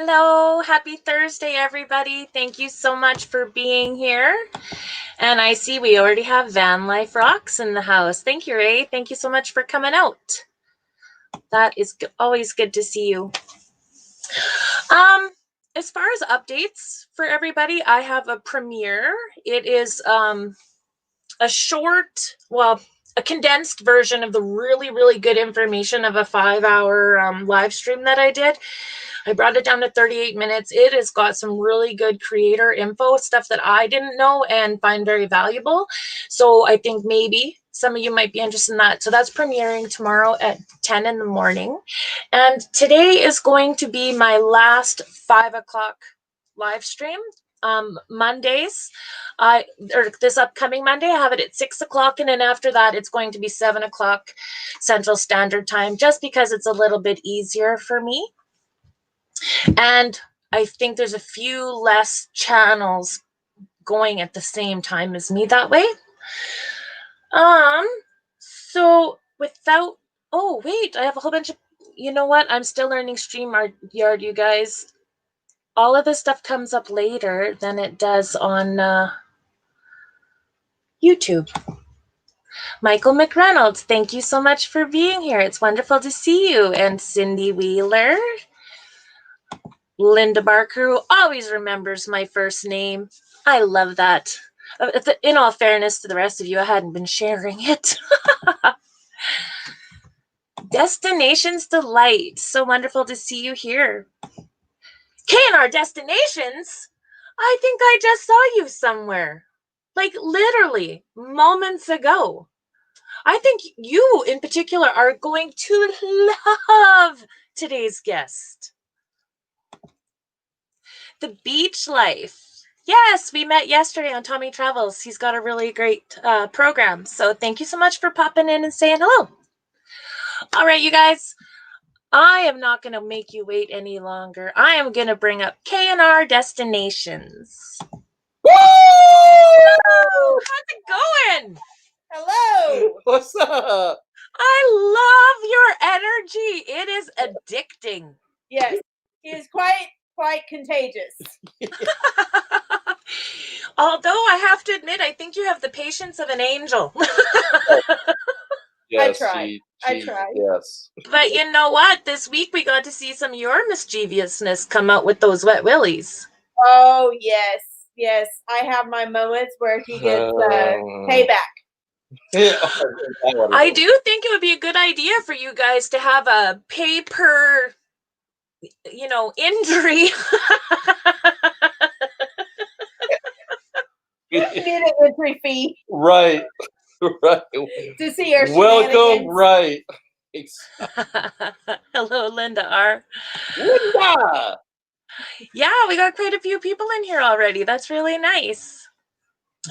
Hello. Happy Thursday, everybody. Thank you so much for being here. And I see we already have Van Life Rocks in the house. Thank you, Ray. Thank you so much for coming out. That is always good to see you. As far as updates for everybody, I have a premiere. It is a short, a condensed version of the really, really good information of a 5-hour live stream that I did. I brought it down to 38 minutes. It has got some really good creator info, stuff that I didn't know and find very valuable. So I think maybe some of you might be interested in that. So that's premiering tomorrow at 10 in the morning. And today is going to be my last 5 o'clock live stream. Mondays, or this upcoming Monday, I have it at 6 o'clock, and then after that, it's going to be 7 o'clock Central Standard Time, just because it's a little bit easier for me. And I think there's a few less channels going at the same time as me that way. So without, oh wait, I have a whole bunch of, you know what? I'm still learning StreamYard, you guys. All of this stuff comes up later than it does on YouTube. Michael McReynolds, thank you so much for being here. It's wonderful to see you. And Cindy Wheeler. Linda Barker, who always remembers my first name. I love that. In all fairness to the rest of you, I hadn't been sharing it. Destinations Delight. So wonderful to see you here. K&R Destinations? I think I just saw you somewhere. Like literally moments ago. I think you in particular are going to love today's guest. The Beach Life. Yes, we met yesterday on Tommy Travels. He's got a really great program. So thank you so much for popping in and saying hello. All right, you guys. I am not going to make you wait any longer. I am going to bring up K&R Destinations. Woo! How's it going? Hello. What's up? I love your energy. It is addicting. Yes, he is quite contagious. Although I have to admit, I think you have the patience of an angel. Yes, I tried. Yes. But you know what? This week we got to see some of your mischievousness come out with those wet willies. Oh, yes. Yes. I have my moments where he gets payback. I do think it would be a good idea for you guys to have a pay per, injury. You need an entry fee. Right. Right. To see your welcome. Right. Hello, Linda R. Linda. Yeah, we got quite a few people in here already. That's really nice.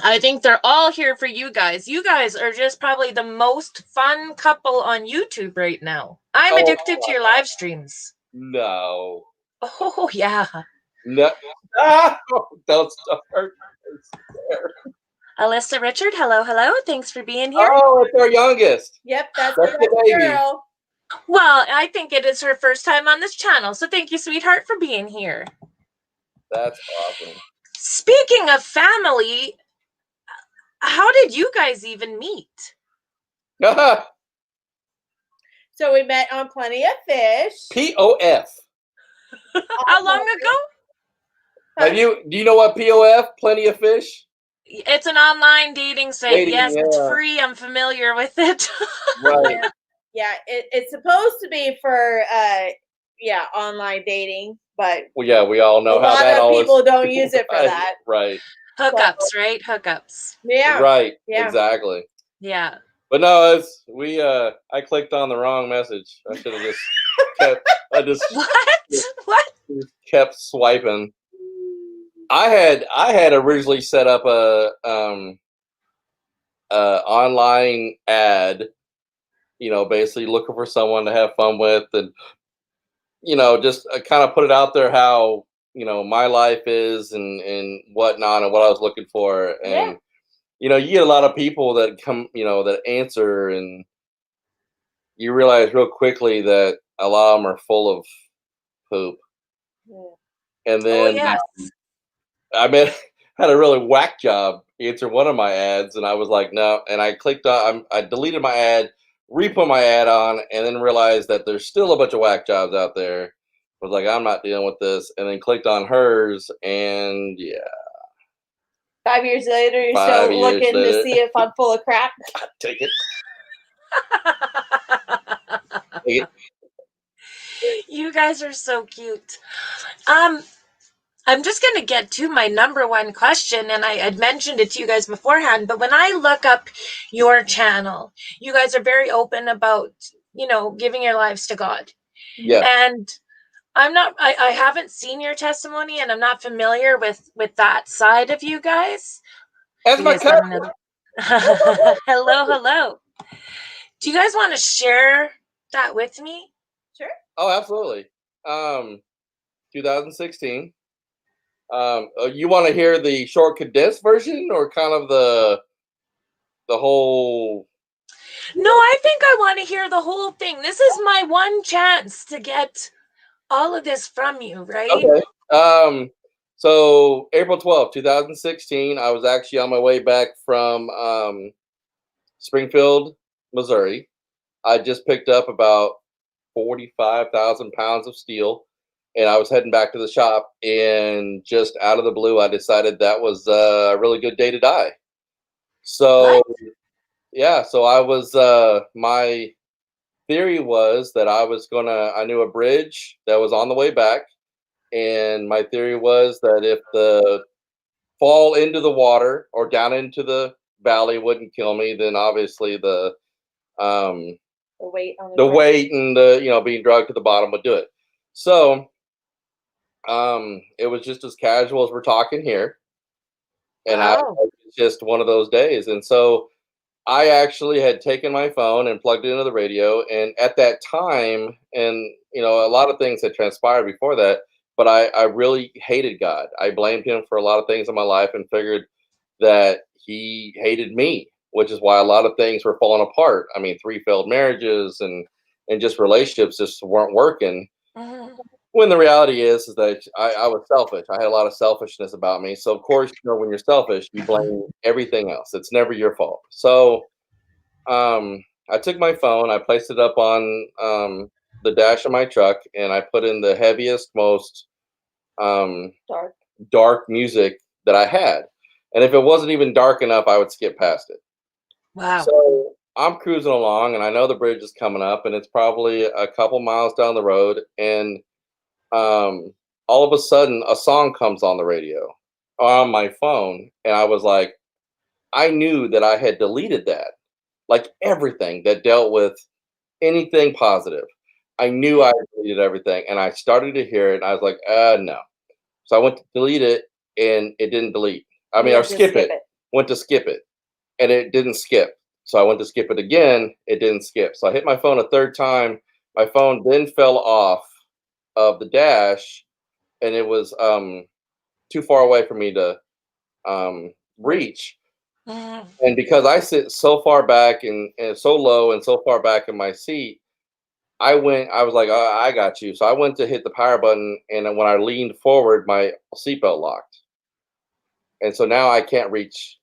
I think they're all here for you guys. You guys are just probably the most fun couple on YouTube right now. I'm addicted to your live streams. No. Oh, yeah. No. Don't start. Alyssa Richard, hello. Thanks for being here. Oh, it's our youngest. Yep, that's the baby. Girl. Well, I think it is her first time on this channel, so thank you, sweetheart, for being here. That's awesome. Speaking of family, how did you guys even meet? So we met on Plenty of Fish. POF. How long ago? Do you know what POF? Plenty of Fish? It's an online dating site. Yes, yeah. It's free. I'm familiar with it. Right. Yeah, it's supposed to be for online dating, but we all know how that always people don't use it for that. Right. Hookups, right? Hookups. Yeah. Right. Yeah. Exactly. Yeah. But no, I clicked on the wrong message. I should have just kept. What? Kept swiping. I had originally set up a online ad, basically looking for someone to have fun with, and just kind of put it out there how my life is and whatnot and what I was looking for, and you get a lot of people that come that answer, and you realize real quickly that a lot of them are full of poop. And Oh then yes. I had a really whack job answer one of my ads, and I was like, no. And I clicked on, I deleted my ad, re-put my ad on, and then realized that there's still a bunch of whack jobs out there. I was like, I'm not dealing with this, and then clicked on hers, and yeah, 5 years later, you're 5 still years looking to later, see if I'm full of crap. take it, take it. You guys are so cute. I'm just going to get to my number one question, and I had mentioned it to you guys beforehand, but when I look up your channel, you guys are very open about, giving your lives to God. Yeah, And I haven't seen your testimony, and I'm not familiar with that side of you guys. that's You my guys got cousin. another. Hello. Do you guys want to share that with me? Sure. Oh, absolutely. 2016. You want to hear the short condensed version, or kind of the whole? No, I think I want to hear the whole thing. This is my one chance to get all of this from you, right? Okay. So April 12th, 2016, I was actually on my way back from Springfield, Missouri. I just picked up about 45,000 pounds of steel, and I was heading back to the shop. And just out of the blue, I decided that was a really good day to die. So What? yeah, so I was my theory was that I knew a bridge that was on the way back, and my theory was that if the fall into the water or down into the valley wouldn't kill me, then obviously um The weight on the the ground. weight and the being dragged to the bottom would do it. So it was just as casual as we're talking here, and Wow. it's just one of those days. And so I actually had taken my phone and plugged it into the radio, and at that time, and a lot of things had transpired before that, but I really hated God. I blamed him for a lot of things in my life and figured that he hated me, which is why a lot of things were falling apart. I mean, 3 failed marriages and just relationships just weren't working. Mhm. When the reality is that I was selfish. I had a lot of selfishness about me. So of course, when you're selfish, you blame everything else. It's never your fault. So I took my phone, I placed it up on the dash of my truck, and I put in the heaviest, most um, Dark. dark music that I had. And if it wasn't even dark enough, I would skip past it. Wow. So I'm cruising along, and I know the bridge is coming up, and it's probably a couple miles down the road. And um, all of a sudden, a song comes on the radio on my phone, and I was like, I knew that I had deleted that, like everything that dealt with anything positive. I knew I deleted everything, and I started to hear it, and I was like, no. So I went to delete it, and it didn't delete. I mean, You or had to skip it. Went to skip it, and it didn't skip. So I went to skip it again. It didn't skip. So I hit my phone a third time. My phone then fell off of the dash, and it was too far away for me to reach. Mhm. And because I sit so far back and so low and so far back in my seat, I was like, I got you. So I went to hit the power button. And then when I leaned forward, my seatbelt locked. And so now I can't reach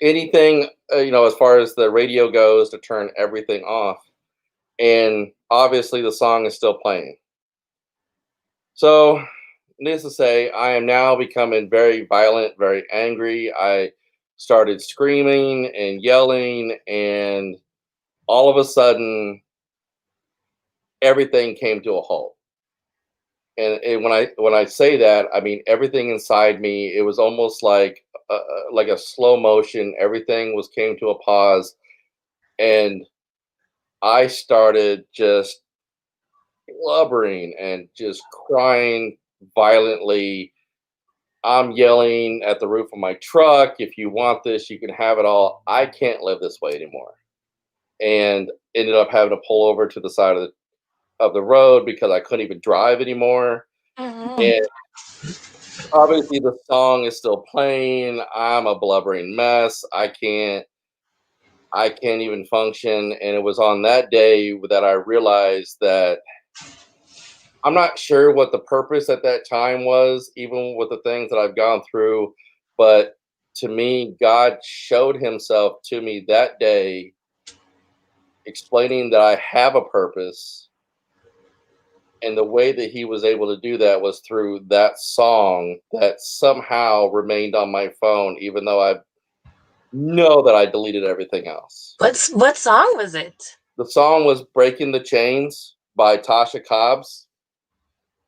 anything, as far as the radio goes, to turn everything off. And obviously, the song is still playing. So, needless to say, I am now becoming very violent, very angry. I started screaming and yelling, and all of a sudden, everything came to a halt. And when I say that, I mean everything inside me. It was almost like a slow motion. Everything was came to a pause, and I started just blubbering and just crying violently. I'm yelling at the roof of my truck, if you want this, you can have it all. I can't live this way anymore. And ended up having to pull over to the side of the road because I couldn't even drive anymore. Mhm. And obviously the song is still playing. I'm a blubbering mess. I can't even function. And it was on that day that I realized that I'm not sure what the purpose at that time was, even with the things that I've gone through. But to me, God showed himself to me that day, explaining that I have a purpose. And the way that he was able to do that was through that song that somehow remained on my phone, even though I know that I deleted everything else. What song was it? The song was Breaking the Chains by Tasha Cobbs.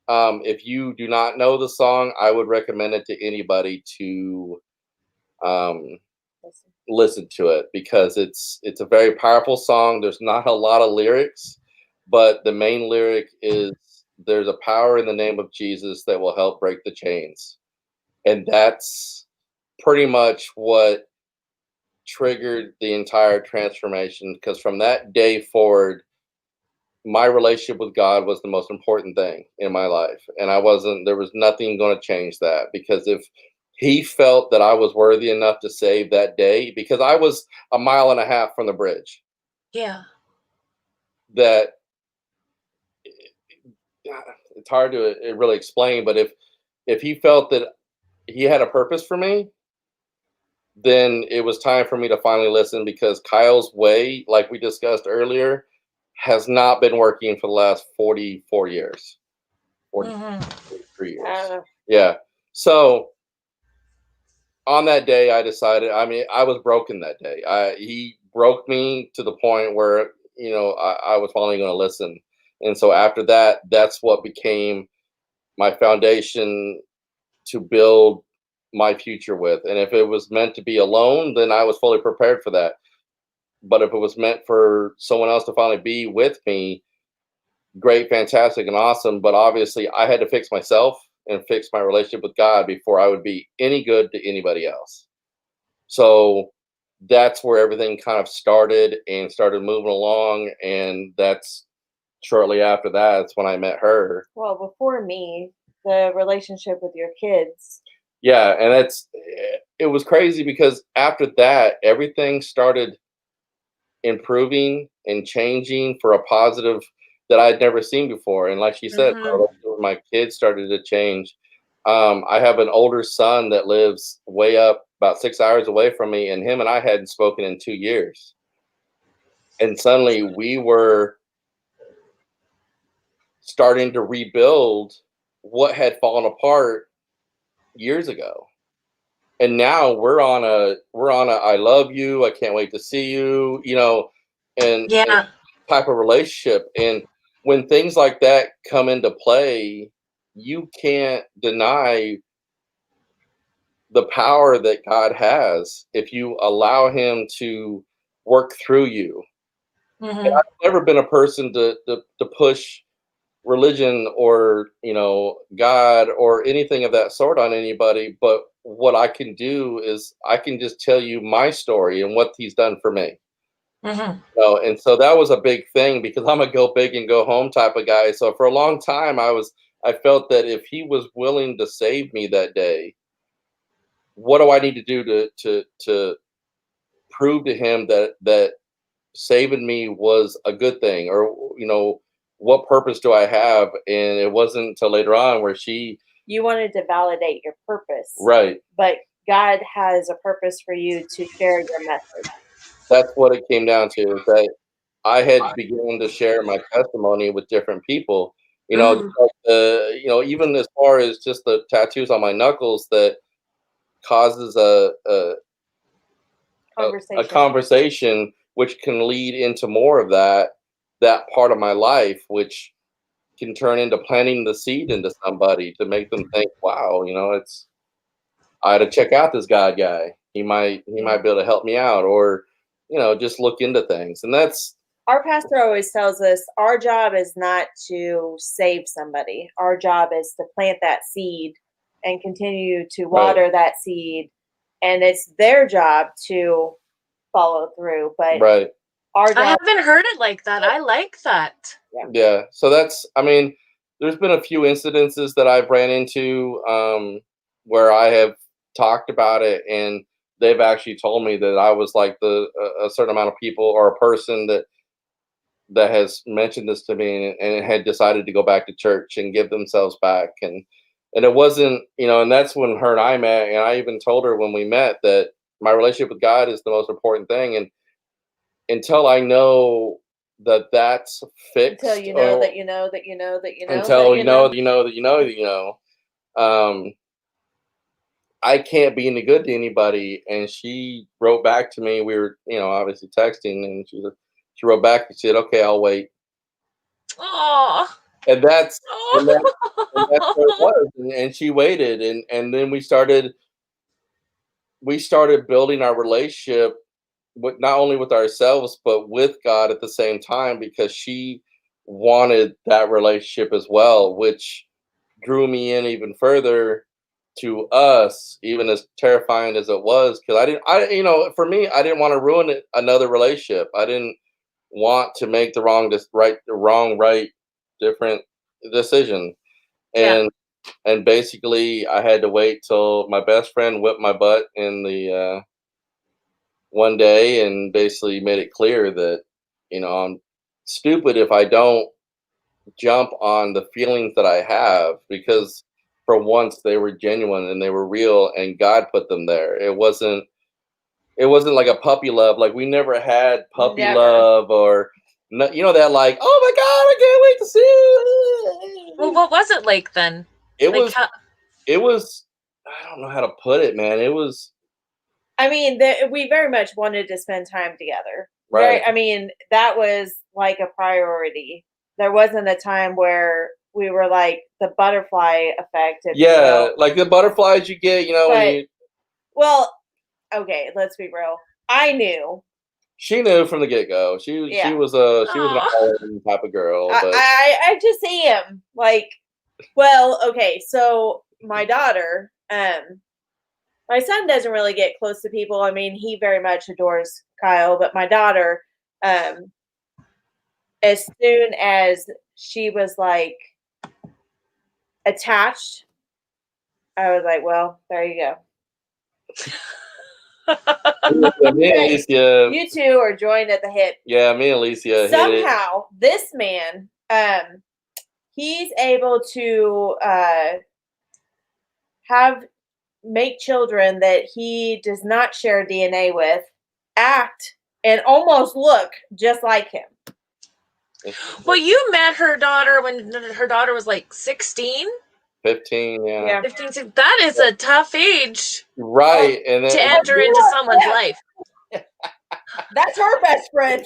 If you do not know the song, I would recommend it to anybody to um, listen to it, because it's a very powerful song. There's not a lot of lyrics, but the main lyric is, there's a power in the name of Jesus that will help break the chains. And that's pretty much what triggered the entire transformation, because from that day forward, my relationship with God was the most important thing in my life. And there was nothing going to change that, because if he felt that I was worthy enough to save that day, because I was a mile and a half from the bridge, Yeah. that it's hard to really explain, but if he felt that he had a purpose for me, then it was time for me to finally listen, because Kyle's way, like we discussed earlier, has not been working for the last 44 years. 43 years. Yeah. So on that day, I decided, I mean, I was broken that day. He broke me to the point where, I was finally going to listen. And so after that, that's what became my foundation to build my future with. And if it was meant to be alone, then I was fully prepared for that. But if it was meant for someone else to finally be with me, great, fantastic, and awesome. But obviously, I had to fix myself and fix my relationship with God before I would be any good to anybody else. So that's where everything kind of started moving along. And that's shortly after that's when I met her. Well, before me, the relationship with your kids. Yeah, and it was crazy, because after that, everything started improving and changing for a positive that I'd never seen before. And like she said, my kids started to change. I have an older son that lives way up about 6 hours away from me, and him and I hadn't spoken in 2 years. And suddenly we were starting to rebuild what had fallen apart years ago. And now we're on a I love you, I can't wait to see you, and Yeah. type of relationship. And when things like that come into play, you can't deny the power that God has if you allow him to work through you. And I've never been a person to push religion or God or anything of that sort on anybody, but what I can do is I can just tell you my story and what he's done for me. And so that was a big thing, because I'm a go big and go home type of guy. So for a long time, I felt that if he was willing to save me that day, what do I need to do to prove to him that saving me was a good thing, or what purpose do I have? And it wasn't until later on where you wanted to validate your purpose, right? But God has a purpose for you to share your message. That's what it came down to, is that I had begun to share my testimony with different people. Even as far as just the tattoos on my knuckles, that causes a conversation, which can lead into more of that part of my life, which can turn into planting the seed into somebody to make them think, wow, I had to check out this guy. He might be able to help me out, or just look into things. And that's, our pastor always tells us, our job is not to save somebody. Our job is to plant that seed and continue to water that seed. And it's their job to follow through. But our job, I haven't heard it like that. I like that. Yeah. So there's been a few incidences that I've ran into where I have talked about it, and they've actually told me that I was like a certain amount of people or a person that that has mentioned this to me and had decided to go back to church and give themselves back. And it wasn't, and that's when her and I met. And I even told her when we met that my relationship with God is the most important thing. And until I know that that's fixed, until you know that you know that you know that you know until that you know that you know that you know that you know, I can't be any good to anybody. And she wrote back to me. We were, obviously texting, and she wrote back and said, "Okay, I'll wait." Oh. And that's and that's what it Oh. was. And she waited, and then we started building our relationship with not only with ourselves but with God at the same time, because she wanted that relationship as well, which drew me in even further to us, even as terrifying as it was. Because for me, I didn't want to ruin another relationship. I didn't want to make the right different decision. Yeah. And basically I had to wait till my best friend whipped my butt in the one day, and basically made it clear that I'm stupid if I don't jump on the feelings that I have, because for once they were genuine and they were real, and God put them there. It wasn't like a puppy love. Like, we never had puppy Never. love, or that, like, oh my God, I can't wait to see you. Well, what was it like then? It Like was it was I don't know how to put it, man. It was I mean, we very much wanted to spend time together. right. I mean, that was like a priority. There wasn't a time where we were like the butterfly effect, if you Yeah, will. like the butterflies you get, when But you. well, okay, let's be real. I knew. She knew from the get go. She Yeah. was an oh. all-in type of girl, but I just am like, well, okay, so my daughter, my son doesn't really get close to people. I mean, he very much adores Kyle, but my daughter, um, as soon as she was like attached, I was like, well, there you go. me and Alicia, You two are joined at the hip. yeah, me and Alicia hit it. Somehow, this man, he's able to make children that he does not share DNA with act and almost look just like him. Well, you met her daughter when her daughter was like 16? 15, yeah. Yeah. 15, 16. That is a tough age Right, and to then enter into someone's life. That's her best friend.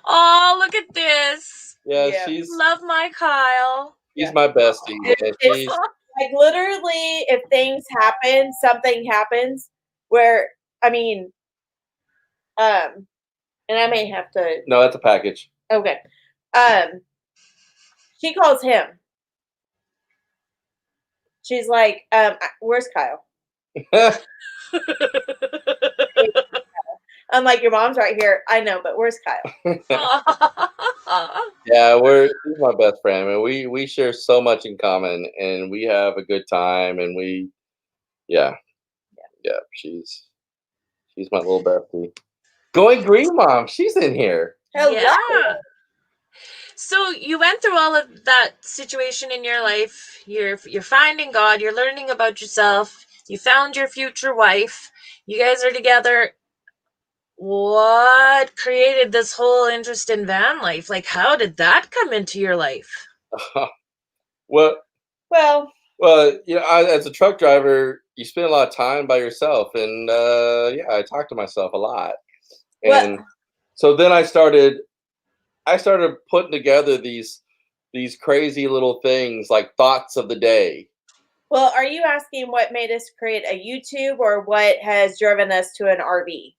Oh, look at this. yeah, Yeah. she's Love my Kyle. my bestie. And she's Like, literally, if things happen, something happens where, I mean, and I may have to. no, that's a package. Okay. She calls him. She's like, where's Kyle? I'm like, your mom's right here. I know, but where's Kyle? Yeah, she's my best friend. I mean, we share so much in common, and we have a good time, and yeah, she's my little bestie. Going Green Mom, she's in here. Hello. Yeah. So you went through all of that situation in your life. You're finding God. You're learning about yourself. You found your future wife. You guys are together. What created this whole interest in van life? Like, how did that come into your life? Well, Well, as a truck driver, you spend a lot of time by yourself, and I talk to myself a lot. And so then I started putting together these crazy little things, like thoughts of the day. well, are you asking what made us create a YouTube or what has driven us to an RV?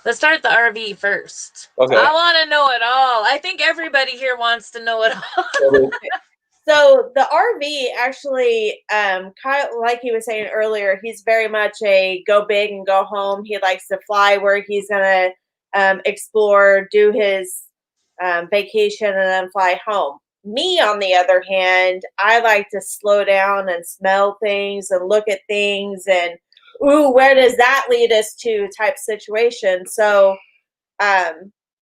Let's start the RV first. Okay. I want to know it all. I think everybody here wants to know it all. So the RV actually, Kyle, like he was saying earlier, he's very much a go big and go home. He likes to fly where he's gonna explore, do his vacation, and then fly home. Me, on the other hand, I like to slow down and smell things and look at things and, ooh, where does that lead us to type situation. So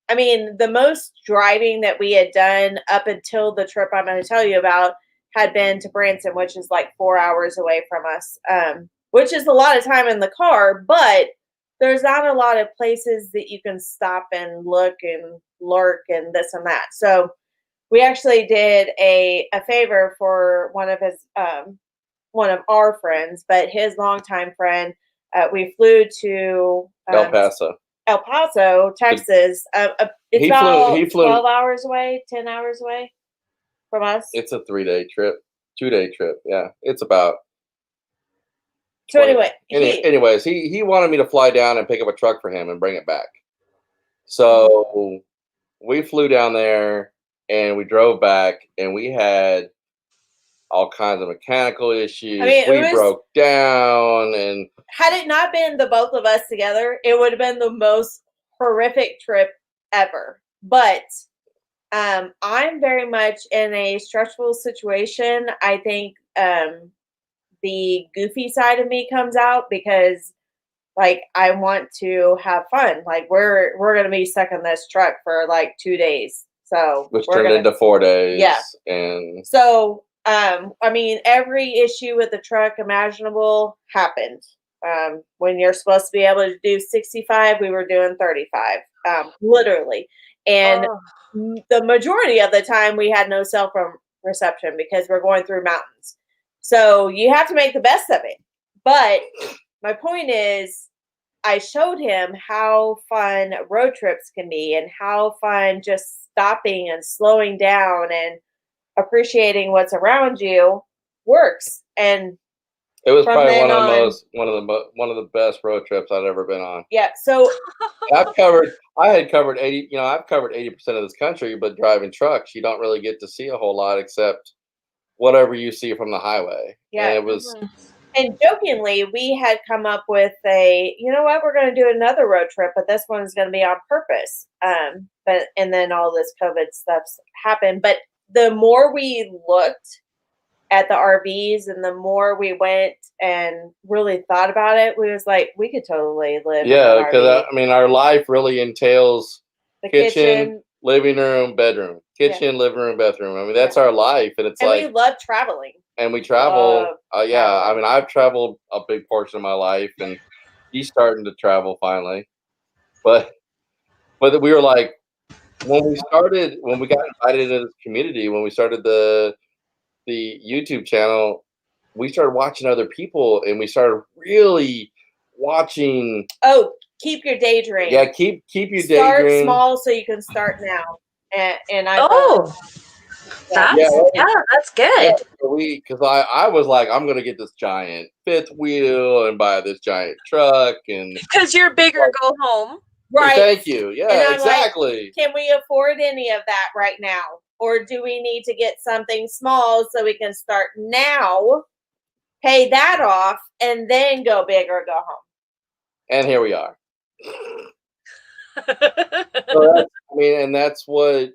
I mean, the most driving that we had done up until the trip I'm going to tell you about had been to Branson, which is like 4 hours away from us, which is a lot of time in the car, but there's not a lot of places that you can stop and look and lurk and this and that. So we actually did a favor for one of our friends, but his longtime friend. We flew to El Paso, Texas. It's about 12 hours away, 10 hours away from us. It's a 3-day trip, 2-day trip. Yeah, it's about. So anyway, he wanted me to fly down and pick up a truck for him and bring it back. So we flew down there and we drove back, and we had all kinds of mechanical issues. I mean, we broke down, and had it not been the both of us together, it would have been the most horrific trip ever. But I'm very much in a stressful situation. I think the goofy side of me comes out because, like, I want to have fun. Like, we're gonna be stuck in this truck for like 2 days, so which turned into 4 days. Yeah, and so I mean, every issue with the truck imaginable happened. When you're supposed to be able to do 65, we were doing 35, literally. And the majority of the time, we had no cell phone reception because we're going through mountains. So you have to make the best of it. But my point is, I showed him how fun road trips can be and how fun just stopping and slowing down and appreciating what's around you works. And it was probably one of the best road trips I've ever been on. Yeah. So I've covered 80, I've covered 80% of this country, but driving trucks, you don't really get to see a whole lot except whatever you see from the highway. Yeah. And it was. And jokingly, we had come up with you know what, we're going to do another road trip, but this one's going to be on purpose. And then all this COVID stuff's happened. But the more we looked at the RVs and the more we went and really thought about it, we was like, we could totally live. Yeah, because I mean, our life really entails the kitchen, living room, bedroom, living room, bedroom. I mean, that's our life, and it's we love traveling. And we travel. Yeah, I mean, I've traveled a big portion of my life, and he's starting to travel finally. But we were like, when we got invited into this community, when we started the YouTube channel, we started watching other people, and we started really watching. Oh, keep your daydream. Yeah, keep your daydream. Start small so you can start now. And I that's good. Because I was like, I'm gonna get this giant fifth wheel and buy this giant truck, and because you're bigger, go home. Right. Thank you. Yeah, exactly. Like, can we afford any of that right now? Or do we need to get something small so we can start now, pay that off, and then go big or go home? And here we are. And that's what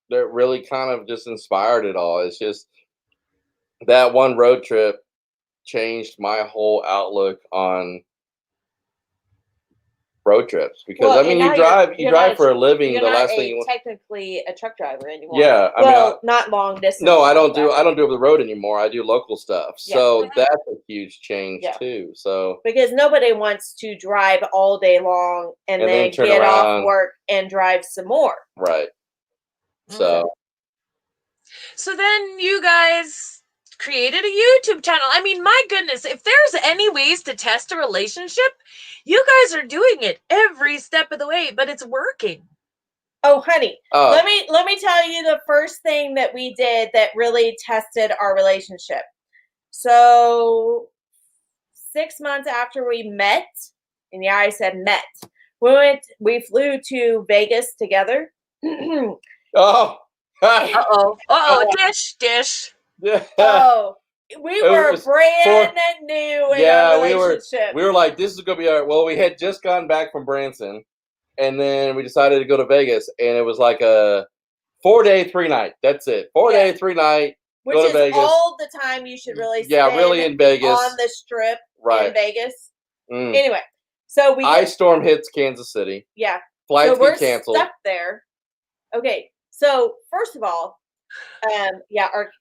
that really kind of just inspired it all. It's just that one road trip changed my whole outlook on road trips, because I mean, you drive for a living. You're the not last thing you technically a truck driver anymore. Yeah, not long distance. No, I don't do over the road anymore. I do local stuff. Yeah. So that's a huge change too. So because nobody wants to drive all day long and then get off work and drive some more. Right. So then you guys created a YouTube channel. I mean, my goodness, if there's any ways to test a relationship, you guys are doing it every step of the way, but it's working. Oh, honey, let me tell you the first thing that we did that really tested our relationship. So 6 months after we met, and yeah, I said met, we flew to Vegas together. Dish. Yeah. Oh, we were brand new in our relationship. We were like, this is gonna be our. Well, we had just gotten back from Branson, and then we decided to go to Vegas, and it was like a 4-day, 3-night. That's it. 4-day, 3-night. Which go to is Vegas. all the time you should really spend really in Vegas on the strip in Vegas. Anyway, so Ice storm hits Kansas City. Yeah. Flights so we're get canceled. stuck there. Okay, so first of all,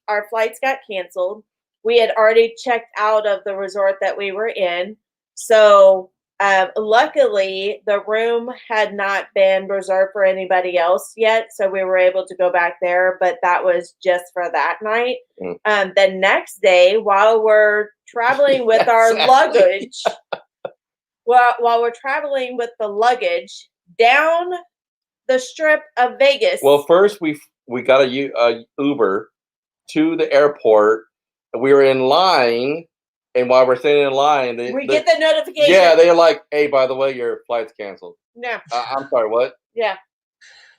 our flights got canceled. We had already checked out of the resort that we were in. So luckily, the room had not been reserved for anybody else yet. So we were able to go back there, but that was just for that night. The next day, while we're traveling with our luggage, while we're traveling with the luggage down the strip of Vegas. Well, first we got a Uber to the airport. We were in line, and while we're standing in line, we get the notification. Yeah, they're like, "Hey, by the way, your flight's canceled." Yeah. I'm sorry, what? Yeah.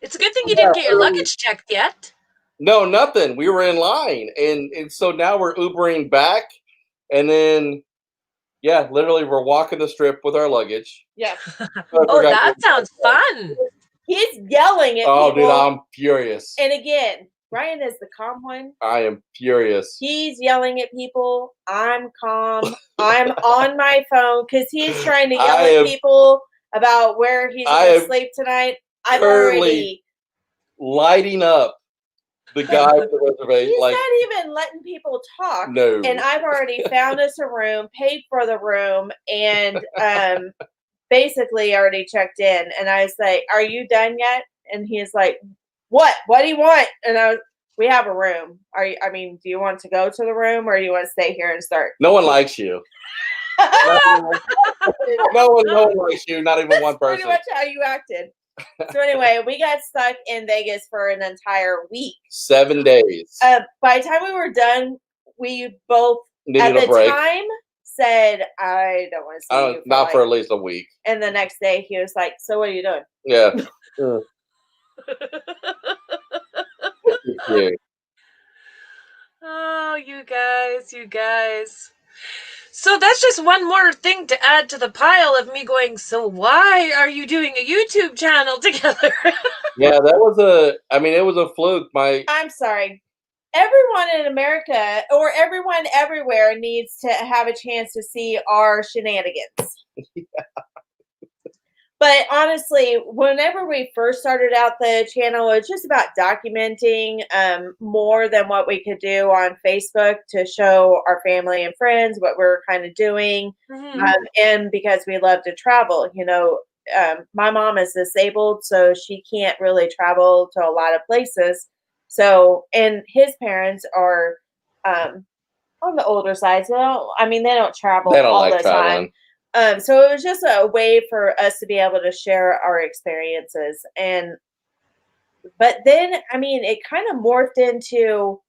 It's a good thing you didn't get your luggage checked yet. No, nothing. We were in line, and so now we're Ubering back, and then literally we're walking the strip with our luggage. Yeah. Oh, that sounds fun. He's yelling at people. Oh, dude, I'm furious. And again, Ryan is the calm one. I am furious. He's yelling at people. I'm calm. I'm on my phone because he's trying to yell at people about where he's going to sleep tonight. I'm already lighting up the guy with the reservation. He's not even letting people talk. No. And I've already found us a room, paid for the room, and basically already checked in. And I was like, "Are you done yet?" And he's like, "What? What do you want?" And we have a room. Do you want to go to the room or do you want to stay here and start? No one likes you. no one likes you. Not even one person. Pretty much how you acted. So anyway, we got stuck in Vegas for an entire week. 7 days. By the time we were done, we both needed at a break. The time said, "I don't want to see you." Not for at least a week. And the next day, he was like, "So what are you doing?" Yeah. Oh, you guys. So that's just one more thing to add to the pile of me going, "So why are you doing a YouTube channel together?" Yeah, it was a fluke. I'm sorry. Everyone in America or everyone everywhere needs to have a chance to see our shenanigans. Yeah. But honestly, whenever we first started out the channel, it was just about documenting more than what we could do on Facebook to show our family and friends what we're kind of doing. Mm-hmm. And because we love to travel, my mom is disabled, so she can't really travel to a lot of places. So, and his parents are on the older side. So, they don't travel all the time. So it was just a way for us to be able to share our experiences. But then, it kind of morphed into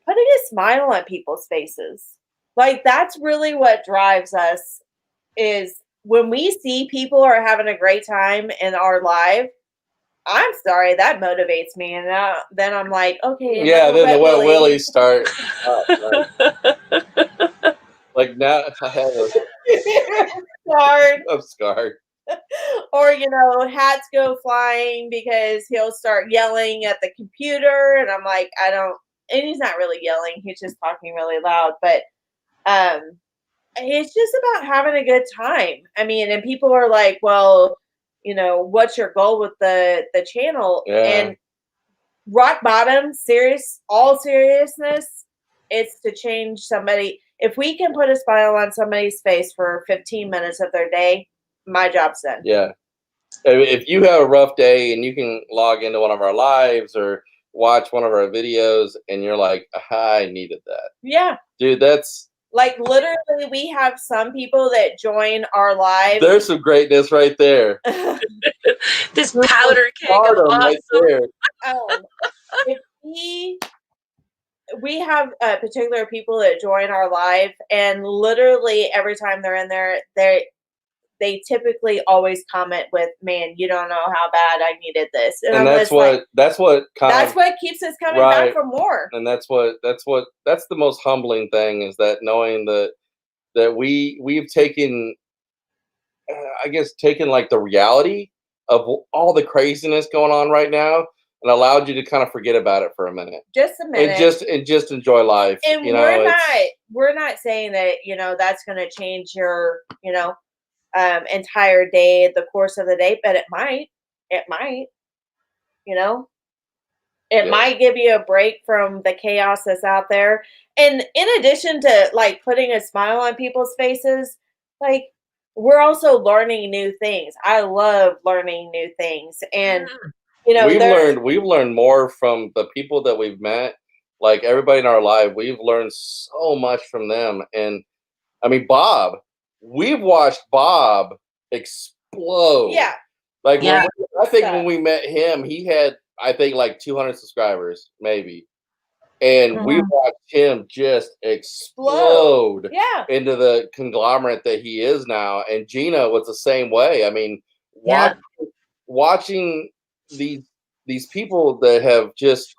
putting a smile on people's faces. Like, that's really what drives us, is when we see people are having a great time in our life. I'm sorry, that motivates me. And then I'm like, okay. Yeah, then the wet willies start. Like now, I have I'm scarred. Or, hats go flying because he'll start yelling at the computer. And I'm like, and he's not really yelling. He's just talking really loud. But it's just about having a good time. And people are like, well, what's your goal with the channel? Yeah. And rock bottom, all seriousness, it's to change somebody. If we can put a smile on somebody's face for 15 minutes of their day, my job's done. Yeah. If you have a rough day and you can log into one of our lives or watch one of our videos and you're like, I needed that. Yeah. Dude, that's... Like, literally, we have some people that join our live. There's some greatness right there. This powder keg of awesome. Right there. We have particular people that join our live, and literally every time they're in there, they typically always comment with, "Man, you don't know how bad I needed this." And that's what keeps us coming back for more. And that's the most humbling thing, is that knowing that we've taken, like the reality of all the craziness going on right now, and allowed you to kind of forget about it for a minute. Just a minute. And just enjoy life. And we're not saying that, that's going to change your, entire day, the course of the day, but it might, you know, it Yeah. might give you a break from the chaos that's out there. And in addition to like putting a smile on people's faces, like we're also learning new things. I love learning new things. And you know, we've learned more from the people that we've met. Like everybody in our life, we've learned so much from them. And I mean, Bob, we've watched Bob explode. yeah. Like Yeah. I think when we met him, he had I think like 200 subscribers, maybe. And we watched him just explode Yeah. into the conglomerate that he is now. And Gina was the same way. I mean, Yeah. watching these people that have just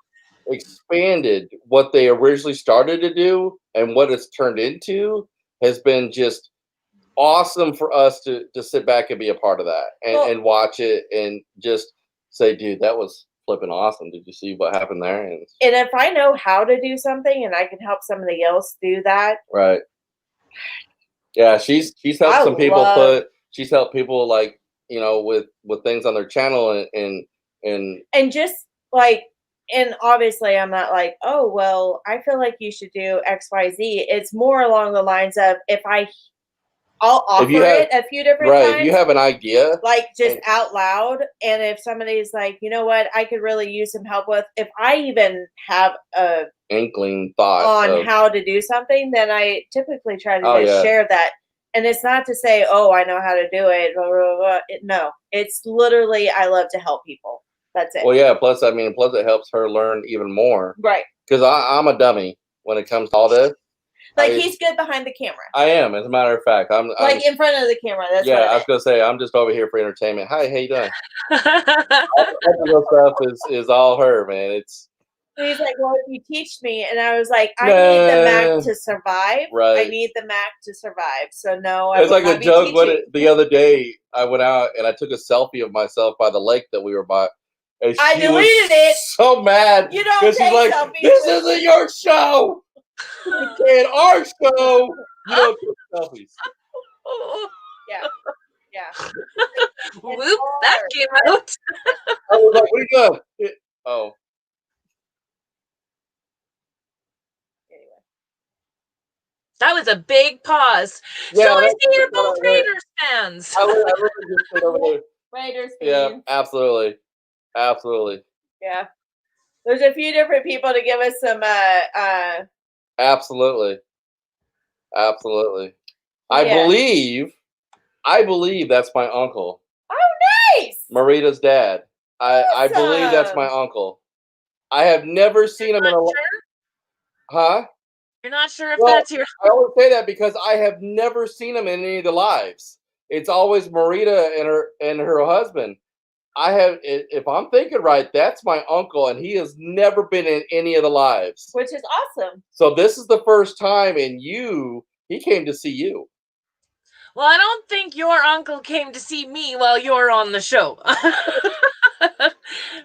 expanded what they originally started to do and what it's turned into has been just awesome for us to sit back and be a part of that and watch it and just say, dude, that was flipping awesome. Did you see what happened there? And if I know how to do something and I can help somebody else do that, right. Yeah, she's helped some people she's helped people like, you know, with things on their channel and just like, and obviously I'm not like, oh well, I feel like you should do XYZ. It's more along the lines of I'll offer it a few different times. If you have an idea, like just out loud, and if somebody's like, you know what, I could really use some help with, if I even have a inkling thought on how to do something, then I typically try to just share that. And it's not to say, oh, I know how to do it. Blah, blah, blah. No, it's literally, I love to help people. That's it. Well, yeah. Plus it helps her learn even more. Right. Because I'm a dummy when it comes to all this. Like he's good behind the camera. I am, as a matter of fact. I'm like in front of the camera. That's yeah. what I was gonna say I'm just over here for entertainment. Hi, how you doing? All stuff is all her, man. It's. He's like, well, if you teach me, and I was like, I need the Mac to survive. Right. I need the Mac to survive. So no, it's like a joke. The other day I went out and I took a selfie of myself by the lake that we were by. And I deleted it. So mad. You don't take like, selfies. This isn't your show. It's our show. You don't take selfies. Yeah. Yeah. Whoop, that came out. I was like, what are you doing? Oh. Anyway. That was a big pause. Yeah, so I see you're both Raiders fans. I literally just sit over there. Raiders fans. Yeah, absolutely. Absolutely. Yeah. There's a few different people to give us some Absolutely. Absolutely. I believe that's my uncle. Oh, nice. Marita's dad. I believe that's my uncle. I have never seen him in a Huh? You're not sure if that's your I always say that because I have never seen him in any of the lives. It's always Marita and her husband. If I'm thinking right, that's my uncle, and he has never been in any of the lives. Which is awesome. So this is the first time, and he came to see you. Well, I don't think your uncle came to see me while you're on the show.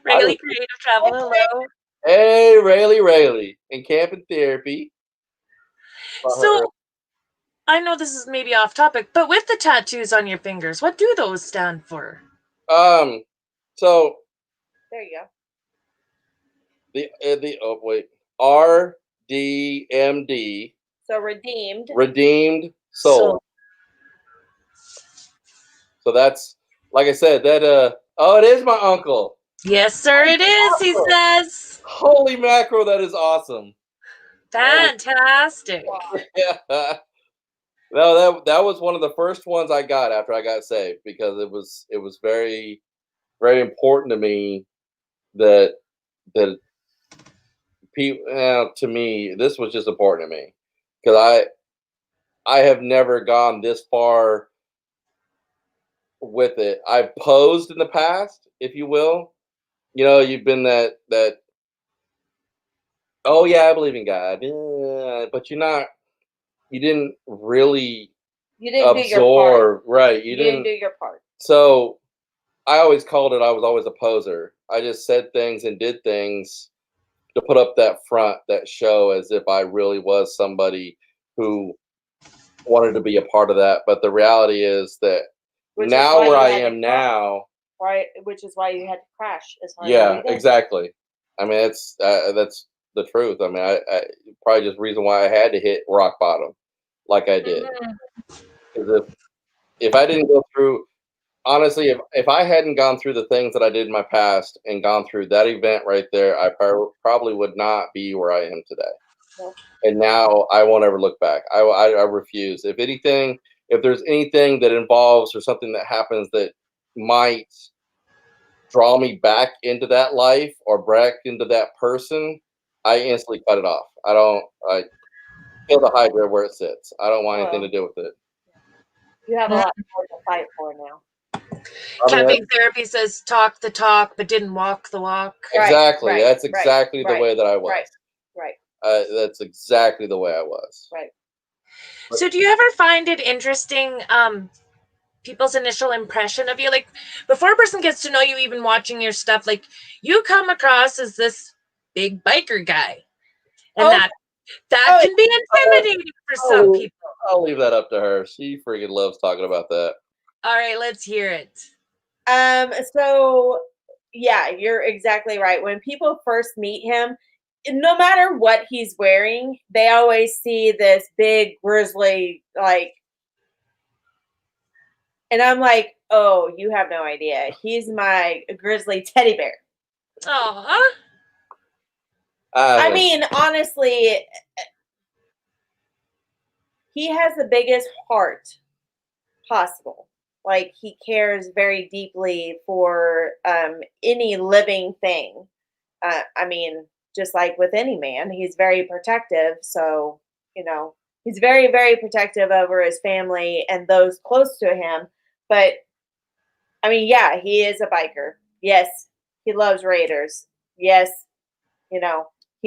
Rayleigh Creative Travel, hello. Hey, Rayleigh, in Camp and Therapy. So, I know this is maybe off topic, but with the tattoos on your fingers, what do those stand for? So there you go. RDMD. So redeemed. Redeemed soul. So that's, like I said, that it is my uncle. Yes, sir, it is, he says. Holy mackerel, that is awesome. Fantastic. Yeah. No, that was one of the first ones I got after I got saved, because it was very, very important to me that people, to me, this was just important to me, because I have never gone this far with it. I've posed in the past, if you will. You know, you've been that oh yeah, I believe in God, but you didn't really absorb, do your part. Right? You didn't do your part. So I always called it, I was always a poser. I just said things and did things to put up that front, that show, as if I really was somebody who wanted to be a part of that. But the reality is that now where I am now, right? Which is why you had to crash as hard as you did. exactly. I mean, that's the truth. I mean, I probably just reason why I had to hit rock bottom, like I did. Because if I didn't go through, honestly, if I hadn't gone through the things that I did in my past and gone through that event right there, I probably would not be where I am today. Nope. And now I won't ever look back. I refuse. If anything, if there's anything that involves or something that happens that might draw me back into that life or back into that person, I instantly cut it off. I kill the hydra where it sits. I don't want anything to do with it. You have a lot more to fight for now. Camping therapy says talk the talk, but didn't walk the walk. Exactly. Right, that's exactly the way that I was. Right. That's exactly the way I was. Right. So do you ever find it interesting, people's initial impression of you? Like, before a person gets to know you, even watching your stuff, like, you come across as this big biker guy. And that can be intimidating for some people. I'll leave that up to her. She freaking loves talking about that. All right, let's hear it. So yeah, you're exactly right. When people first meet him, no matter what he's wearing, they always see this big grizzly, like, and I'm like, oh, you have no idea. He's my grizzly teddy bear. Aw. I mean, honestly, he has the biggest heart possible. Like, he cares very deeply for any living thing. I mean, just like with any man, he's very protective. So, he's very, very protective over his family and those close to him. But, I mean, yeah, he is a biker. Yes, he loves Raiders. Yes, he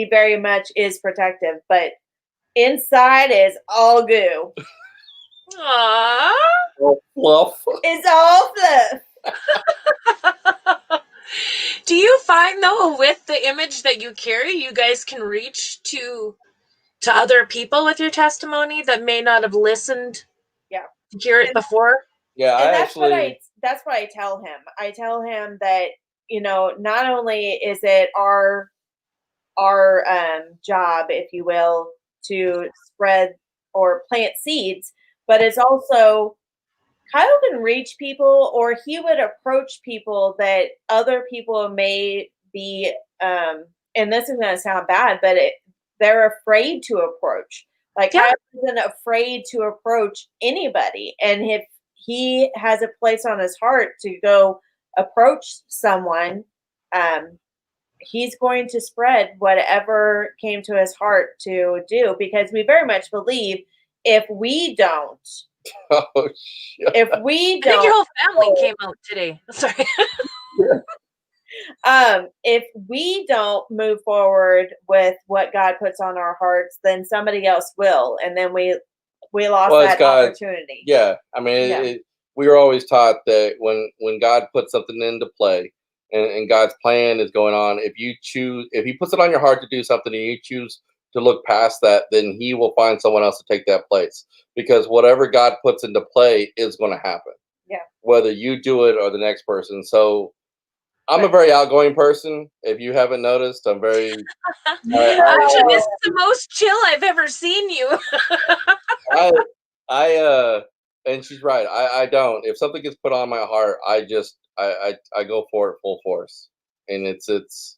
very much is protective. But inside is all goo. Aww. Fluff. It's all fluff. Do you find, though, with the image that you carry, you guys can reach to other people with your testimony that may not have listened to hear it before? Yeah, and that's what I tell him. I tell him that, not only is it our job, if you will, to spread or plant seeds, but it's also Kyle can reach people, or he would approach people that other people may be, and this is going to sound bad, but they're afraid to approach. Like, Kyle isn't afraid to approach anybody. And if he has a place on his heart to go approach someone, he's going to spread whatever came to his heart to do, because we very much believe if we don't, if we don't, I think your whole family came out today. Sorry. If we don't move forward with what God puts on our hearts, then somebody else will, and then we lost that opportunity. Yeah, I mean, we were always taught that when God puts something into play, and God's plan is going on, if He puts it on your heart to do something, and you choose to look past that, then He will find someone else to take that place. Because whatever God puts into play is going to happen. Yeah. Whether you do it or the next person. So I'm a very outgoing person. If you haven't noticed, I'm very. Actually, this is the most chill I've ever seen you. And she's right. I don't. If something gets put on my heart, I go for it full force, and it's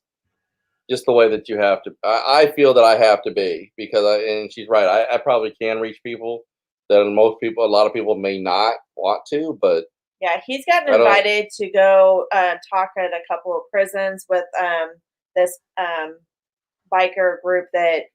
just the way that you have to. I feel that I have to be, because and she's right. I probably can reach people that a lot of people may not want to, but yeah, he's gotten invited to go talk at a couple of prisons with this biker group that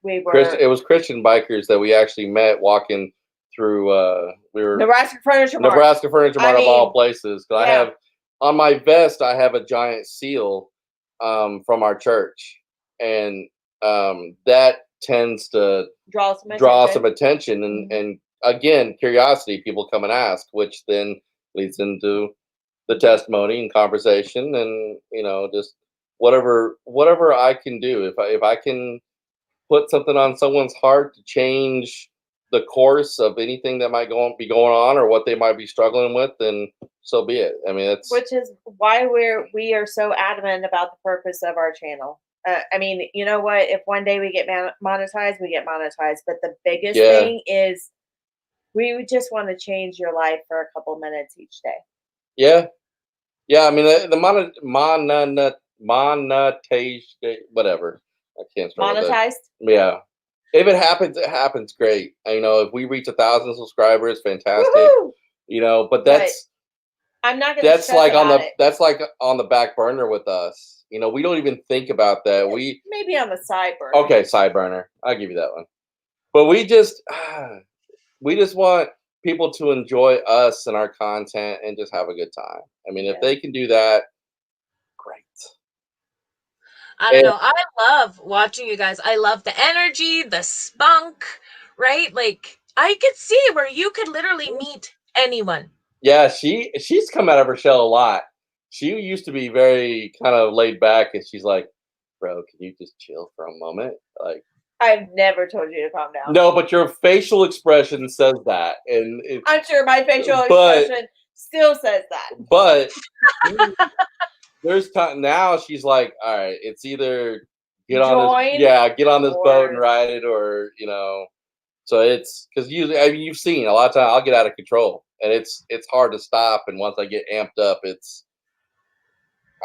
we were. It was Christian bikers that we actually met walking through. We were Nebraska Furniture Mart of all places. Because I have on my vest, I have a giant seal from our church, and that tends to draw some attention, and again, curiosity. People come and ask, which then leads into the testimony and conversation, and just whatever I can do. If I can put something on someone's heart to change the course of anything that might be going on or what they might be struggling with, then so be it. I mean, it's which is why we are so adamant about the purpose of our channel. I mean, you know what? If one day we get monetized, we get monetized. But the biggest thing is we just want to change your life for a couple minutes each day. Yeah. I mean, the monetization, whatever. I can't start with that. Monetized? Yeah. If it happens, it happens. Great. You know, if we reach 1,000 subscribers, fantastic. Woo-hoo! You know, but that's I'm not going to stress like about it. That's like on the back burner with us. You know, we don't even think about that. We maybe on the side burner. Okay, side burner. I'll give you that one. But we just want people to enjoy us and our content and just have a good time. I mean, if they can do that, great. I don't know. I love watching you guys. I love the energy, the spunk, right? Like I could see where you could literally meet anyone. Yeah, she's come out of her shell a lot. She used to be very kind of laid back, and she's like, "Bro, can you just chill for a moment?" Like, I've never told you to calm down. No, but your facial expression says that, and I'm sure my facial expression still says that. But there's time now. She's like, "All right, it's either get on this boat and ride it, or you know." So it's because usually, I mean, you've seen a lot of times I'll get out of control, and it's hard to stop. And once I get amped up,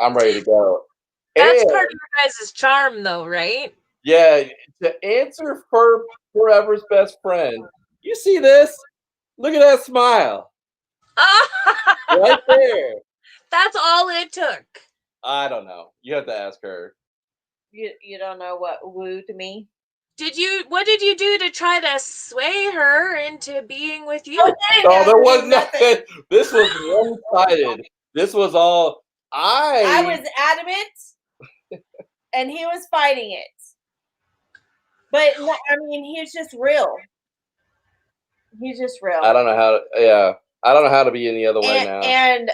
I'm ready to go. That's part of your guys' charm, though, right? Yeah. To answer for Forever's best friend, you see this? Look at that smile, right there. That's all it took. I don't know. You have to ask her. You don't know what wooed me? What did you do to try to sway her into being with you? Oh, there was nothing. This was one-sided. This was all I was adamant and he was fighting it. But I mean, he's just real. He's just real. I don't know how to be any other way now. And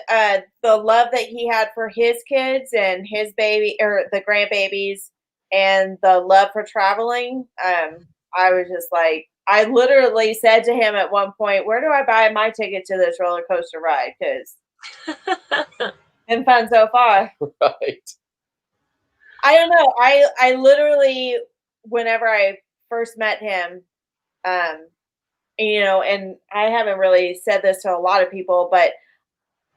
the love that he had for his kids and his baby or the grandbabies and the love for traveling, I was just like, I literally said to him at one point, "Where do I buy my ticket to this roller coaster ride? Because been fun so far." Right. I don't know. I literally, whenever I first met him, you know, and I haven't really said this to a lot of people, but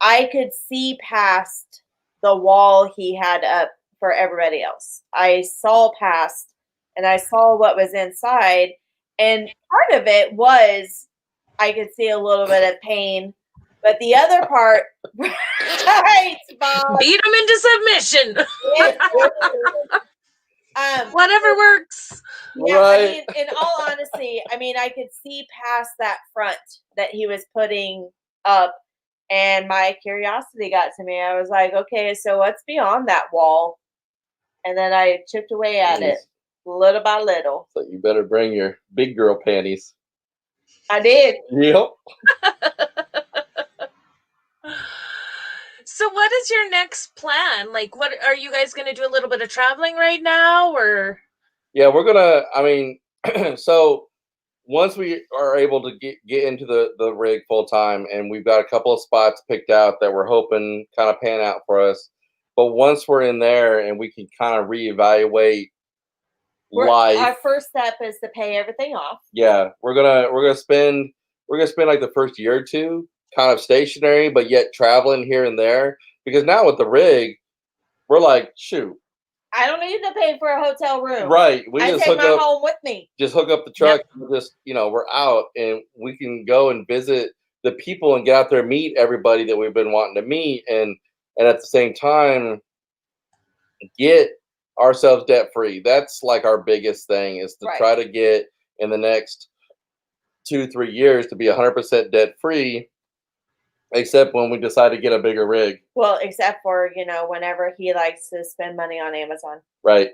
I could see past the wall he had up for everybody else. I saw past and I saw what was inside. And part of it was I could see a little bit of pain. But the other part, right, Bob, beat him into submission. Whatever works. Yeah, right. I mean, in all honesty, I mean, I could see past that front that he was putting up, and my curiosity got to me. I was like, okay, so what's beyond that wall? And then I chipped away at it little by little. So you better bring your big girl panties. I did. Yep. So what is your next plan? Like, what are you guys going to do? A little bit of traveling right now, or? Yeah, we're gonna. I mean, so once we are able to get into the rig full time, and we've got a couple of spots picked out that we're hoping kind of pan out for us. But once we're in there and we can kind of reevaluate life, our first step is to pay everything off. Yeah, we're gonna spend like the first year or two kind of stationary, but yet traveling here and there. Because now with the rig, we're like, shoot, I don't need to pay for a hotel room. Right. I just take my home with me. Just hook up the truck. Yep. Just, we're out and we can go and visit the people and get out there and meet everybody that we've been wanting to meet. And at the same time, get ourselves debt free. That's like our biggest thing is to try to get in the next 2-3 years to be 100% debt free. Except when we decide to get a bigger rig. Well, except for, whenever he likes to spend money on Amazon. Right.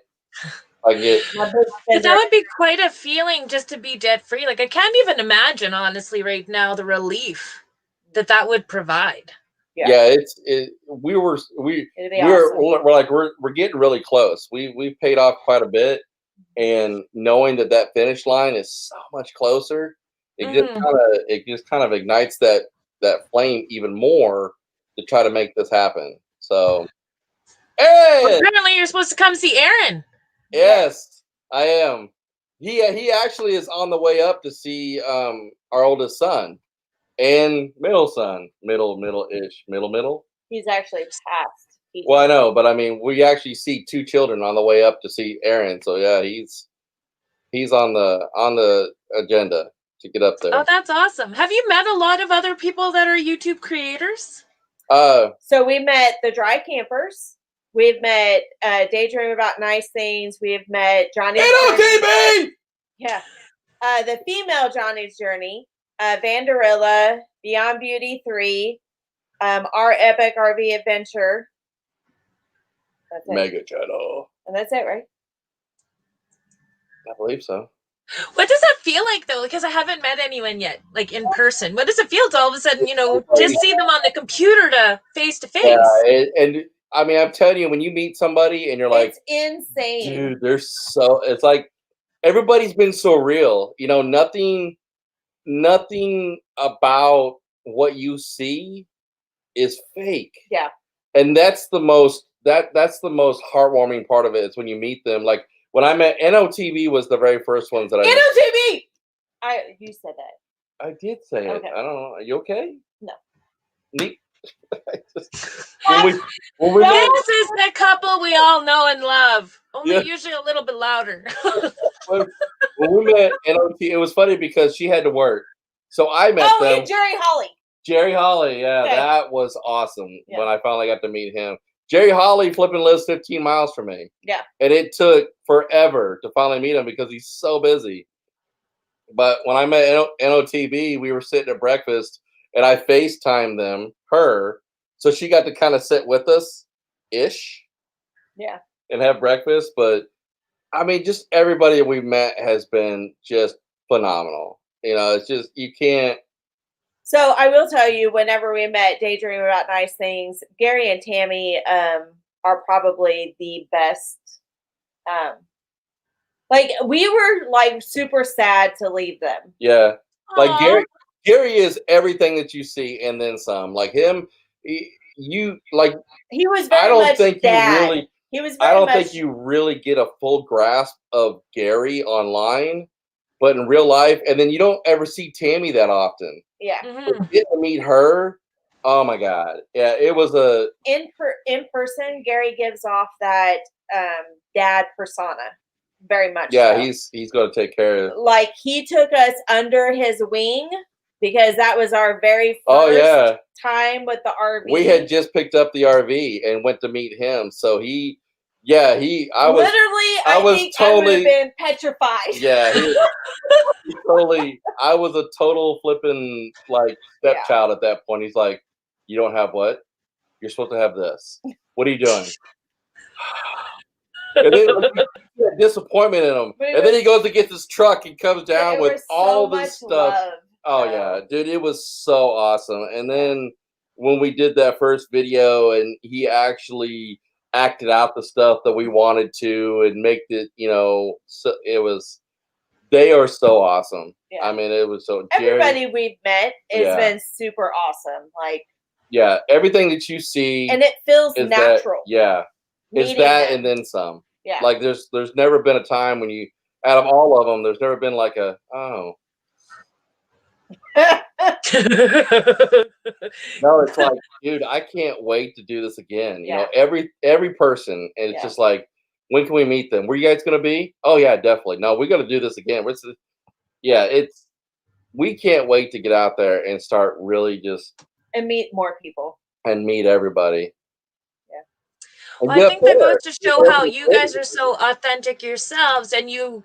I get. But that would be quite a feeling just to be debt free. Like I can't even imagine, honestly, right now, the relief that would provide. Yeah, we're getting really close. We've paid off quite a bit, and knowing that finish line is so much closer it just kind of ignites that flame even more to try to make this happen. So, Well, hey, apparently you're supposed to come see Aaron. yes, I am. He actually is on the way up to see our oldest son and middle son, middle-ish, middle. He's actually past. Well, I know, but I mean, we actually see two children on the way up to see Aaron. So yeah, he's on the agenda to get up Oh, there. that's awesome. Have you met a lot of other people that are YouTube creators? So we met the Dry Campers. We've met Daydream About Nice Things. We've met Johnny's NOTB! Yeah. The female Johnny's Journey, Vanderilla, Beyond Beauty 3, Our Epic RV Adventure. That's it. Mega Channel. And that's it, right? I believe so. What does that feel like, though? Because I haven't met anyone yet, like in person. What does it feel to all of a sudden, just see them on the computer to face to face? Yeah, and I mean, I'm telling you, when you meet somebody and you're like, it's insane. dude, it's like everybody's been so real. Nothing about what you see is fake. Yeah. And that's the most heartwarming part of it is when you meet them. Like when I met NOTV was the very first ones that I met. NOTV! You said that. I did say it. Okay. I don't know. Are you okay? No. Neat. when we met, This is the couple we all know and love. Only usually a little bit louder. when we met NOT, it was funny because she had to work. So I met them. And Jerry Holly. Jerry Holly, yeah, Okay. that was awesome when I finally got to meet him. Jerry Holly flipping lives 15 miles from me. Yeah. And it took forever to finally meet him because he's so busy. But when I met NOTB, we were sitting at breakfast and I FaceTimed her. So she got to kind of sit with us-ish. Yeah. And have breakfast. But I mean, just everybody that we've met has been just phenomenal. It's just, you can't. So I will tell you, whenever we met Daydream About Nice Things, Gary and Tammy are probably the best. Like we were like super sad to leave them. Yeah. Like Aww. Gary is everything that you see and then some. Like him, he was very much dad. I don't think you really get a full grasp of Gary online, but in real life, and then you don't ever see Tammy that often. Yeah. Mm-hmm. Getting to meet her, oh my God. Yeah, it was in person, Gary gives off that dad persona. Very much. Yeah, so. he's gonna take care of it. Like he took us under his wing because that was our very first time with the RV. We had just picked up the RV and went to meet him. So I was totally been petrified. Yeah, I was a total flipping like stepchild at that point. He's like, "You don't have what? You're supposed to have this. What are you doing?" And then disappointment in him. And then he goes to get this truck and comes down with all this stuff. Love. Oh yeah, dude, it was so awesome. And then when we did that first video and he actually acted out the stuff that we wanted to and make it, so they are so awesome. Yeah. I mean, it was so everybody we've met has been super awesome. Like everything that you see and it feels natural. It's that and then some. Yeah. Like there's never been a time when you out of all of them, there's never been like a No, it's like, dude, I can't wait to do this again. You know, every person, and it's just like, when can we meet them? Where you guys gonna be? Oh yeah, definitely. No, we got to do this again. We can't wait to get out there and start really just and meet more people and meet everybody. Well, I think that goes to show how you guys are so authentic yourselves, and you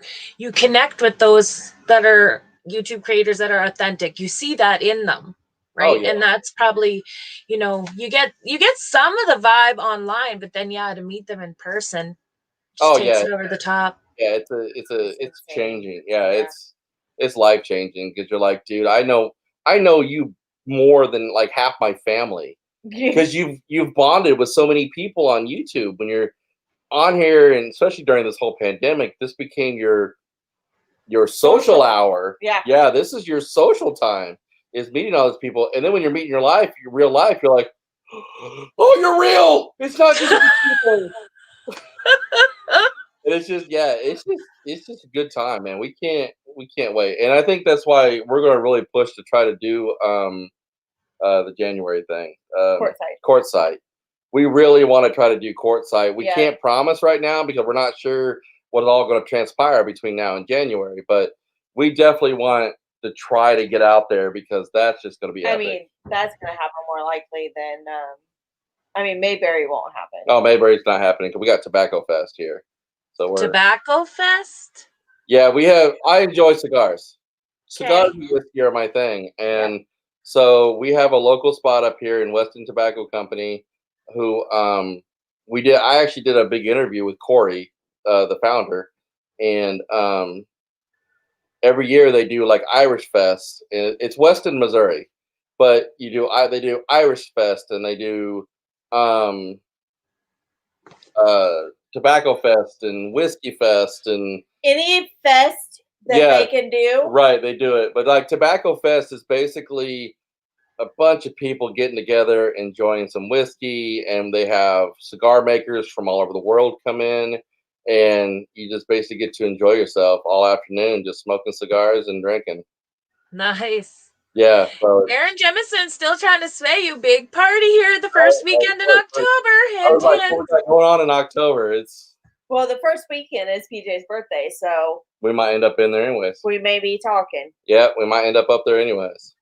connect with those that are YouTube creators that are authentic. You see that in them, right? And that's probably, you get some of the vibe online, but then to meet them in person just takes it over the top. Yeah, it's changing. Yeah, it's life changing because you're like, dude, I know you more than like half my family. Because you've bonded with so many people on YouTube when you're on here, and especially during this whole pandemic, this became your your social hour. Yeah. Yeah, this is your social time. Is meeting all those people, and then when you're meeting your real life, you're like, oh, you're real. It's not just people. And it's just, yeah, it's just a good time, man. We can't wait, and I think that's why we're going to really push to try to do the January thing, courtside. We really want to try to do courtside. We can't promise right now because we're not sure what's all going to transpire between now and January, but we definitely want to try to get out there because that's just going to be epic. I mean, that's going to happen more likely than. I mean, Mayberry won't happen. Oh, Mayberry's not happening because we got Tobacco Fest here. So we're Tobacco Fest? Yeah, we have. I enjoy cigars. Cigars and whiskey are my thing, and so we have a local spot up here in Weston Tobacco Company, who we did. I actually did a big interview with Corey, the founder, and every year they do like Irish Fest. And it's Weston, Missouri, but they do Irish Fest and they do Tobacco Fest and Whiskey Fest and any fest that they can do. Right, they do it. But like Tobacco Fest is basically a bunch of people getting together, enjoying some whiskey, and they have cigar makers from all over the world come in, and you just basically get to enjoy yourself all afternoon, just smoking cigars and drinking. Nice. Yeah. So Aaron Jemison's still trying to sway you. Big party here the first weekend in October. Hint, hint. What's going on in October? Well, the first weekend is PJ's birthday, so we might end up in there anyways. We may be talking. Yeah, we might end up there anyways.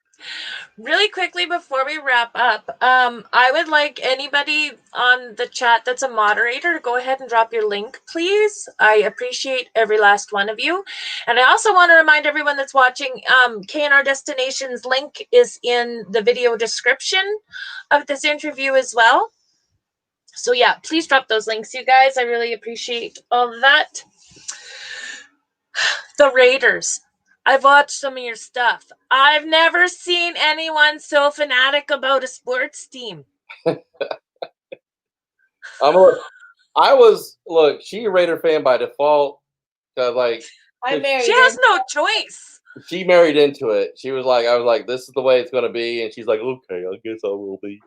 Really quickly before we wrap up, I would like anybody on the chat that's a moderator to go ahead and drop your link, please. I appreciate every last one of you. And I also want to remind everyone that's watching, K&R Destinations link is in the video description of this interview as well. So yeah, please drop those links, you guys. I really appreciate all of that. The Raiders. I've watched some of your stuff. I've never seen anyone so fanatic about a sports team. She's a Raider fan by default. I'm married. She has no choice. She married into it. She was like, I was like, this is the way it's going to be. And she's like, okay, I guess I will be.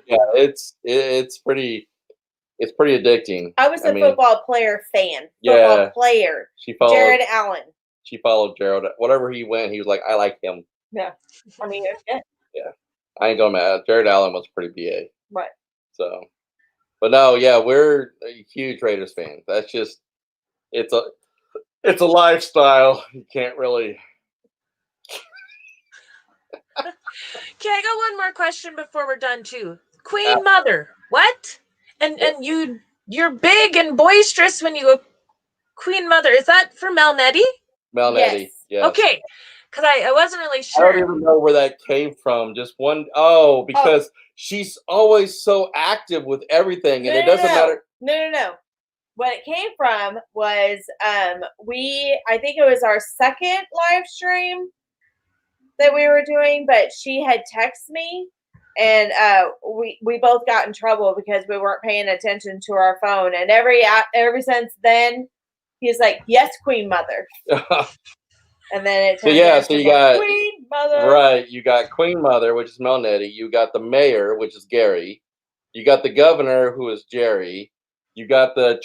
Yeah, it's pretty addicting. I was a football player fan. Football player. She followed Jared Allen. She followed Gerald. Whatever he went, he was like, I like him. Yeah. I mean, yeah. I ain't going mad. Jared Allen was pretty BA. Right. So, but no, yeah, we're a huge Raiders fan. That's just, it's a lifestyle. You can't really. Okay, I got one more question before we're done too. Queen Mother, what? And you're big and boisterous when you go Queen Mother. Is that for Melnetti? Melnetti, yes. Okay, because I wasn't really sure. I don't even know where that came from. Because she's always so active with everything, and it doesn't matter. No. What it came from was I think it was our second live stream that we were doing, but she had texted me, and we both got in trouble because we weren't paying attention to our phone. And ever since then, he's like, "Yes, Queen Mother." And then so you got Queen Mother. Right, you got Queen Mother, which is Melnetti. You got the mayor, which is Gary. You got the governor, who is Jerry. You got the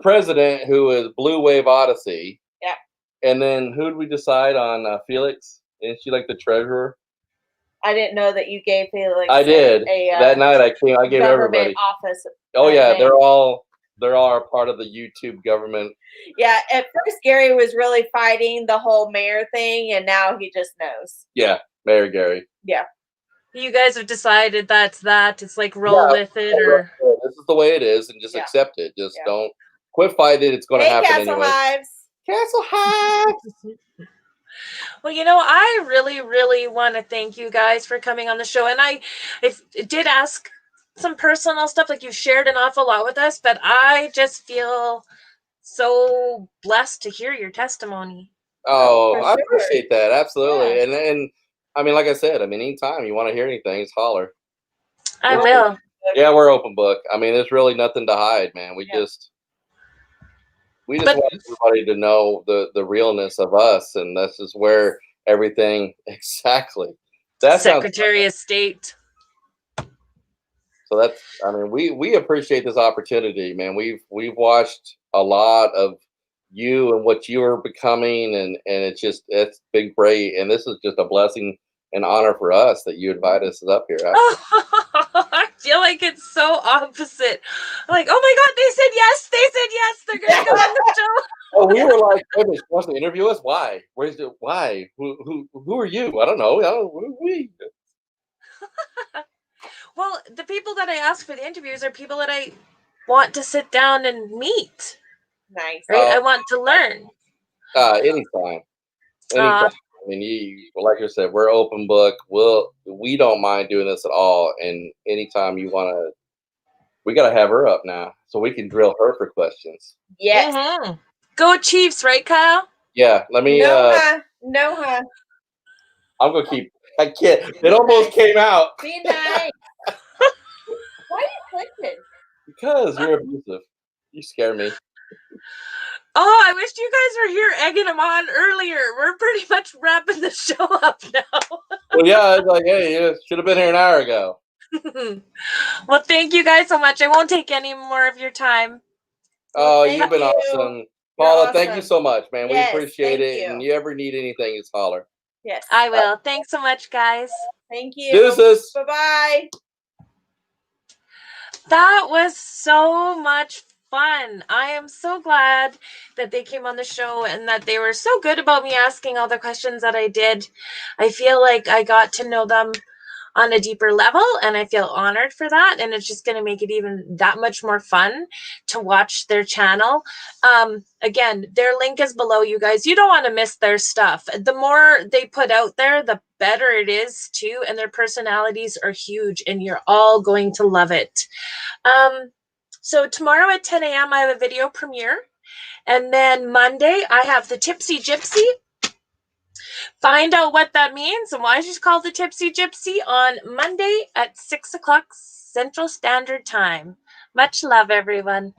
president, who is Blue Wave Odyssey. Yeah. And then who did we decide on? Felix? Isn't she like the treasurer? I didn't know that you gave Felix. I did. That night I gave everybody office. Oh yeah, they're all a part of the YouTube government. Yeah, at first Gary was really fighting the whole mayor thing, and now he just knows. Yeah, Mayor Gary. Yeah. You guys have decided that's that. It's like roll with it, or this is the way it is, and just accept it. Just don't quit fighting. It's going to happen Castle anyway. Hives. Castle Hives. Well, I really, really want to thank you guys for coming on the show. And I did ask some personal stuff, like you've shared an awful lot with us, but I just feel so blessed to hear your testimony. Oh, I appreciate that. Absolutely. Yeah. And I mean, like I said, anytime you want to hear anything, just holler. I will. Yeah, we're open book. There's really nothing to hide, man. We we just But want everybody to know the realness of us, and this is where everything exactly. That sounds Secretary of State. so. That's I mean, we appreciate this opportunity, man. We've watched a lot of you and what you are becoming, and it's been great, and this is just a blessing and honor for us that you invite us up here. Oh, I feel like it's so opposite. I'm like, oh my God, they said yes. They said yes. They're going to come on the show. Oh, we were like, "Wait a minute, she wants to interview us? Why? Where's it? Why? Who are you? I don't know. Who are we?" Well, the people that I ask for the interviews are people that I want to sit down and meet. Nice. Right? Oh. I want to learn. Anytime. Anytime. I mean, like you said, we're open book. We don't mind doing this at all. And anytime you want to, we got to have her up now so we can drill her for questions. Yes. Mm-hmm. Go Chiefs, right, Kyle? Yeah. Let me. No. I'm gonna keep. I can't. It almost came out. Be nice. Why are you clicking? Because you're abusive. You scare me. Oh, I wish you guys were here egging them on earlier. We're pretty much wrapping the show up now. Well, yeah. It's like, hey, you should have been here an hour ago. Well, thank you guys so much. I won't take any more of your time. Oh, Well, you've been you. awesome. Paula, You're thank you awesome. so much, man. Yes, we appreciate thank it. you. And you ever need anything, just holler. Yes. I will. Thanks so much, guys. Thank you. Deuces. Bye-bye. That was so much fun. I am so glad that they came on the show and that they were so good about me asking all the questions that I did. I feel like I got to know them on a deeper level, and I feel honored for that, and it's just going to make it even that much more fun to watch their channel. Again, their link is below, you guys. You don't want to miss their stuff. The more they put out there, the better it is too, and their personalities are huge, and you're all going to love it. So tomorrow at 10 a.m. I have a video premiere, and then Monday I have the Tipsy Gypsy. Find out what that means and why she's called the Tipsy Gypsy on Monday at 6 o'clock Central Standard Time. Much love, everyone.